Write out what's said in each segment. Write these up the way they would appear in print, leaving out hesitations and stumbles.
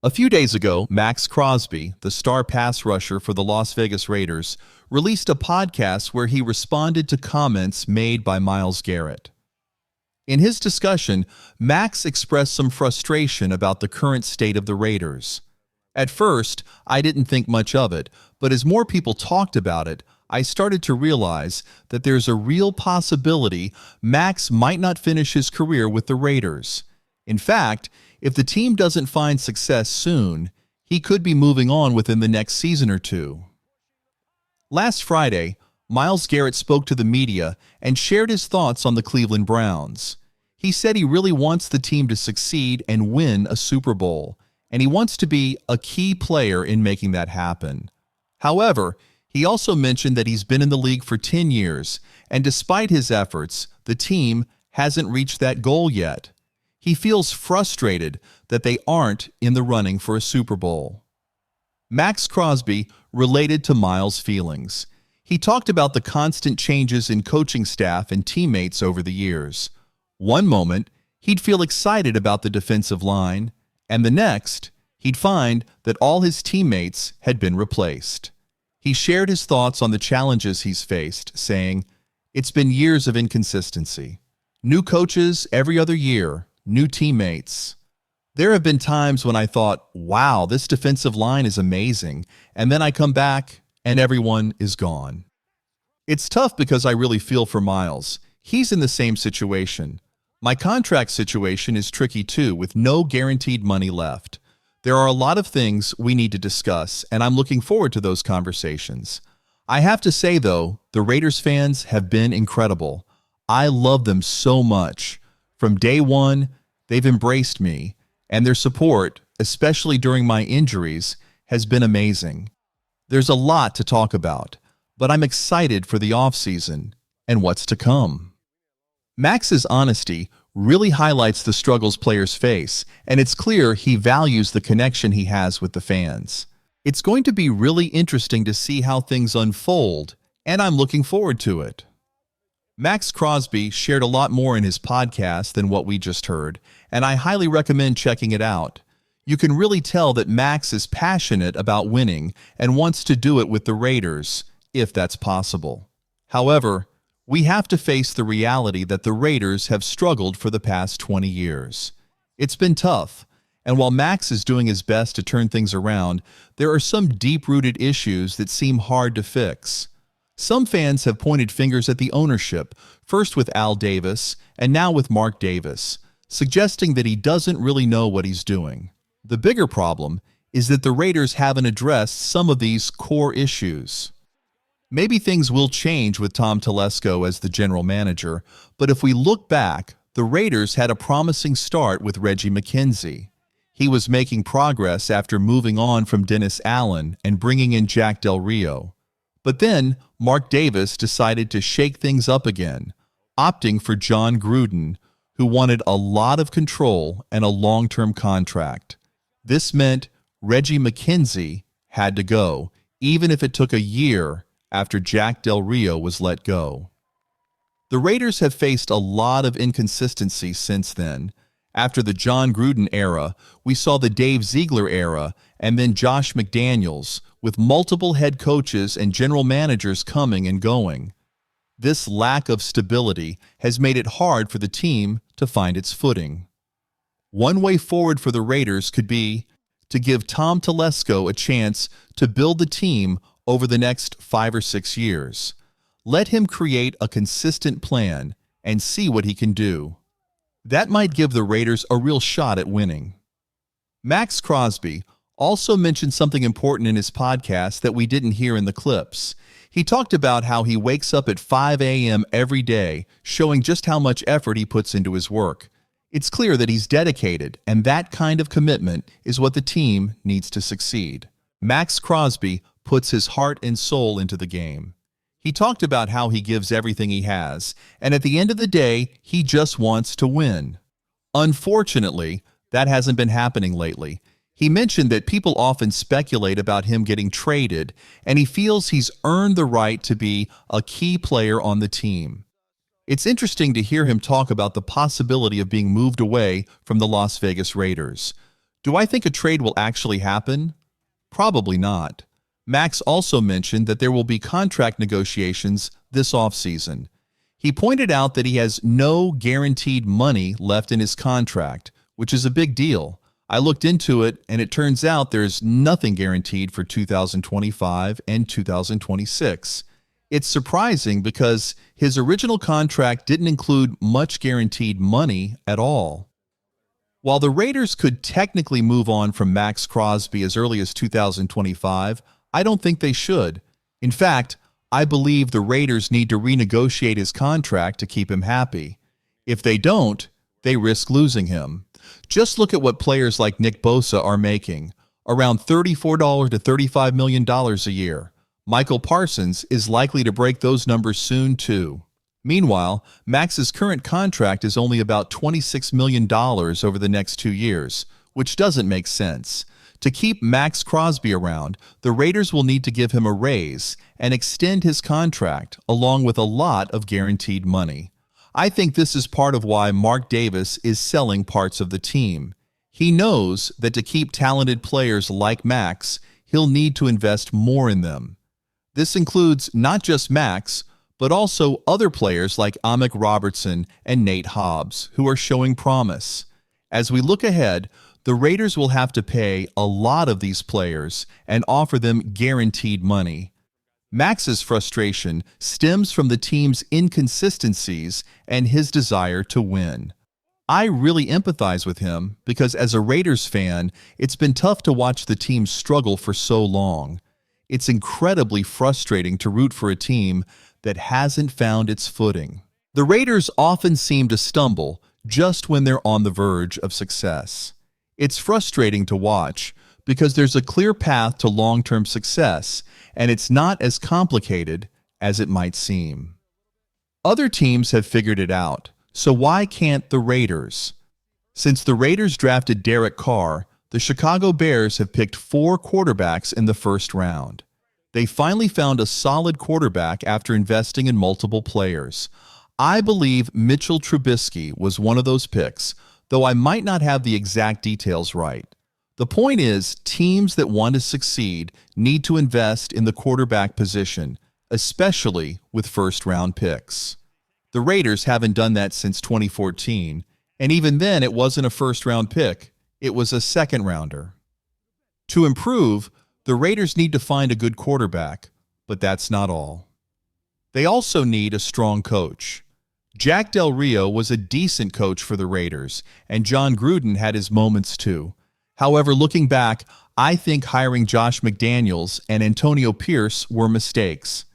A few days ago, Maxx Crosby, the star pass rusher for the Las Vegas Raiders, released a podcast where he responded to comments made by Myles Garrett. In his discussion, Maxx expressed some frustration about the current state of the Raiders. At first, I didn't think much of it, but as more people talked about it, I started to realize that there's a real possibility Maxx might not finish his career with the Raiders. In fact, if the team doesn't find success soon, he could be moving on within the next season or two. Last Friday, Myles Garrett spoke to the media and shared his thoughts on the Cleveland Browns. He said he really wants the team to succeed and win a Super Bowl, and he wants to be a key player in making that happen. However, he also mentioned that he's been in the league for 10 years, and despite his efforts, the team hasn't reached that goal yet. He feels frustrated that they aren't in the running for a Super Bowl. Maxx Crosby related to Myles' feelings. He talked about the constant changes in coaching staff and teammates over the years. One moment, he'd feel excited about the defensive line, and the next, he'd find that all his teammates had been replaced. He shared his thoughts on the challenges he's faced, saying, "It's been years of inconsistency. New coaches every other year, new teammates. There have been times when I thought, wow, this defensive line is amazing, and then I come back and everyone is gone." It's tough because I really feel for Myles. He's in the same situation. My contract situation is tricky too, with no guaranteed money left. There are a lot of things we need to discuss, and I'm looking forward to those conversations. I have to say, though, the Raiders fans have been incredible. I love them so much. From day one, they've embraced me, and their support, especially during my injuries, has been amazing. There's a lot to talk about, but I'm excited for the offseason and what's to come. Max's honesty really highlights the struggles players face, and it's clear he values the connection he has with the fans. It's going to be really interesting to see how things unfold, and I'm looking forward to it. Maxx Crosby shared a lot more in his podcast than what we just heard, and I highly recommend checking it out. You can really tell that Maxx is passionate about winning and wants to do it with the Raiders, if that's possible. However, we have to face the reality that the Raiders have struggled for the past 20 years. It's been tough, and while Maxx is doing his best to turn things around, there are some deep-rooted issues that seem hard to fix. Some fans have pointed fingers at the ownership, first with Al Davis and now with Mark Davis, suggesting that he doesn't really know what he's doing. The bigger problem is that the Raiders haven't addressed some of these core issues. Maybe things will change with Tom Telesco as the general manager, but if we look back, the Raiders had a promising start with Reggie McKenzie. He was making progress after moving on from Dennis Allen and bringing in Jack Del Rio. But then, Mark Davis decided to shake things up again, opting for John Gruden, who wanted a lot of control and a long-term contract. This meant Reggie McKenzie had to go, even if it took a year after Jack Del Rio was let go. The Raiders have faced a lot of inconsistency since then. After the John Gruden era, we saw the Dave Ziegler era and then Josh McDaniels, with multiple head coaches and general managers coming and going. This lack of stability has made it hard for the team to find its footing. One way forward for the Raiders could be to give Tom Telesco a chance to build the team over the next 5 or 6 years. Let him create a consistent plan and see what he can do. That might give the Raiders a real shot at winning. Maxx Crosby also mentioned something important in his podcast that we didn't hear in the clips. He talked about how he wakes up at 5 a.m. every day, showing just how much effort he puts into his work. It's clear that he's dedicated, and that kind of commitment is what the team needs to succeed. Maxx Crosby puts his heart and soul into the game. He talked about how he gives everything he has, and at the end of the day, he just wants to win. Unfortunately, that hasn't been happening lately. He mentioned that people often speculate about him getting traded, and he feels he's earned the right to be a key player on the team. It's interesting to hear him talk about the possibility of being moved away from the Las Vegas Raiders. Do I think a trade will actually happen? Probably not. Maxx also mentioned that there will be contract negotiations this offseason. He pointed out that he has no guaranteed money left in his contract, which is a big deal. I looked into it, and it turns out there's nothing guaranteed for 2025 and 2026. It's surprising because his original contract didn't include much guaranteed money at all. While the Raiders could technically move on from Maxx Crosby as early as 2025, I don't think they should. In fact, I believe the Raiders need to renegotiate his contract to keep him happy. If they don't, they risk losing him. Just look at what players like Nick Bosa are making, around $34 to $35 million a year. Michael Parsons is likely to break those numbers soon, too. Meanwhile, Max's current contract is only about $26 million over the next 2 years, which doesn't make sense. To keep Maxx Crosby around, the Raiders will need to give him a raise and extend his contract, along with a lot of guaranteed money. I think this is part of why Mark Davis is selling parts of the team. He knows that to keep talented players like Maxx, he'll need to invest more in them. This includes not just Maxx, but also other players like Amik Robertson and Nate Hobbs, who are showing promise. As we look ahead, the Raiders will have to pay a lot of these players and offer them guaranteed money. Max's frustration stems from the team's inconsistencies and his desire to win. I really empathize with him because as a Raiders fan, it's been tough to watch the team struggle for so long. It's incredibly frustrating to root for a team that hasn't found its footing. The Raiders often seem to stumble just when they're on the verge of success. It's frustrating to watch because there's a clear path to long-term success, and it's not as complicated as it might seem. Other teams have figured it out, so why can't the Raiders? Since the Raiders drafted Derek Carr, the Chicago Bears have picked 4 quarterbacks in the first round. They finally found a solid quarterback after investing in multiple players. I believe Mitchell Trubisky was one of those picks, though I might not have the exact details right. The point is, teams that want to succeed need to invest in the quarterback position, especially with first-round picks. The Raiders haven't done that since 2014, and even then it wasn't a first-round pick, it was a second-rounder. To improve, the Raiders need to find a good quarterback, but that's not all. They also need a strong coach. Jack Del Rio was a decent coach for the Raiders, and John Gruden had his moments too. However, looking back, I think hiring Josh McDaniels and Antonio Pierce were mistakes.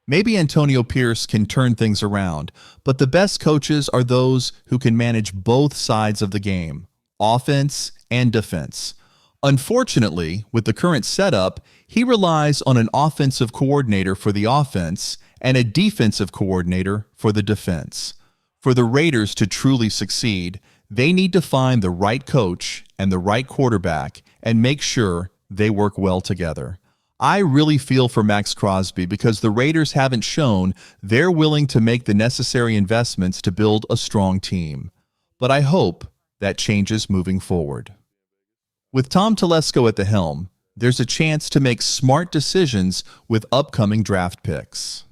Maybe Antonio Pierce can turn things around, but the best coaches are those who can manage both sides of the game, offense and defense. Unfortunately, with the current setup, he relies on an offensive coordinator for the offense and a defensive coordinator for the defense. For the Raiders to truly succeed, they need to find the right coach and the right quarterback and make sure they work well together. I really feel for Maxx Crosby because the Raiders haven't shown they're willing to make the necessary investments to build a strong team. But I hope that changes moving forward. With Tom Telesco at the helm, there's a chance to make smart decisions with upcoming draft picks.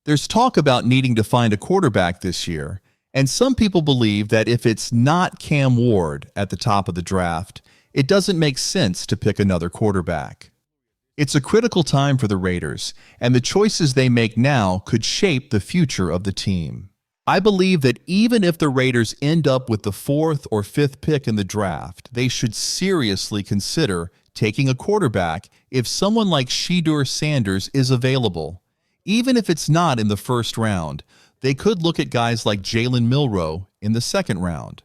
There's talk about needing to find a quarterback this year, and some people believe that if it's not Cam Ward at the top of the draft, it doesn't make sense to pick another quarterback. It's a critical time for the Raiders, and the choices they make now could shape the future of the team. I believe that even if the Raiders end up with the 4th or 5th pick in the draft, they should seriously consider taking a quarterback if someone like Shedeur Sanders is available. Even if it's not in the first round, they could look at guys like Jalen Milroe in the 2nd round.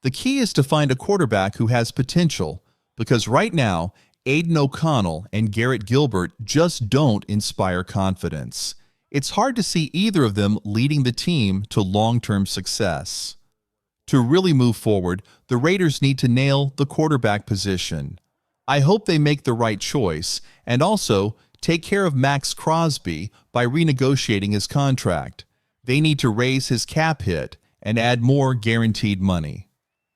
The key is to find a quarterback who has potential, because right now, Aiden O'Connell and Garrett Gilbert just don't inspire confidence. It's hard to see either of them leading the team to long-term success. To really move forward, the Raiders need to nail the quarterback position. I hope they make the right choice and also take care of Maxx Crosby by renegotiating his contract. They need to raise his cap hit and add more guaranteed money.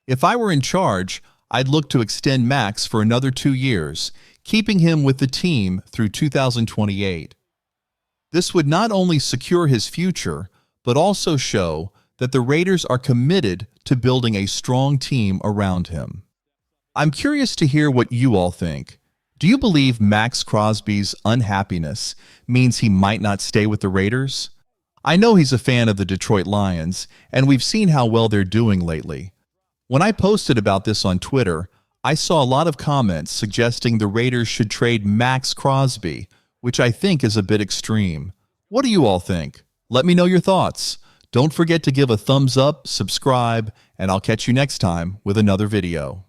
If I were in charge, I'd look to extend Maxx for another 2 years, keeping him with the team through 2028. This would not only secure his future, but also show that the Raiders are committed to building a strong team around him. I'm curious to hear what you all think. Do you believe Maxx Crosby's unhappiness means he might not stay with the Raiders? I know he's a fan of the Detroit Lions, and we've seen how well they're doing lately. When I posted about this on Twitter, I saw a lot of comments suggesting the Raiders should trade Maxx Crosby, which I think is a bit extreme. What do you all think? Let me know your thoughts. Don't forget to give a thumbs up, subscribe, and I'll catch you next time with another video.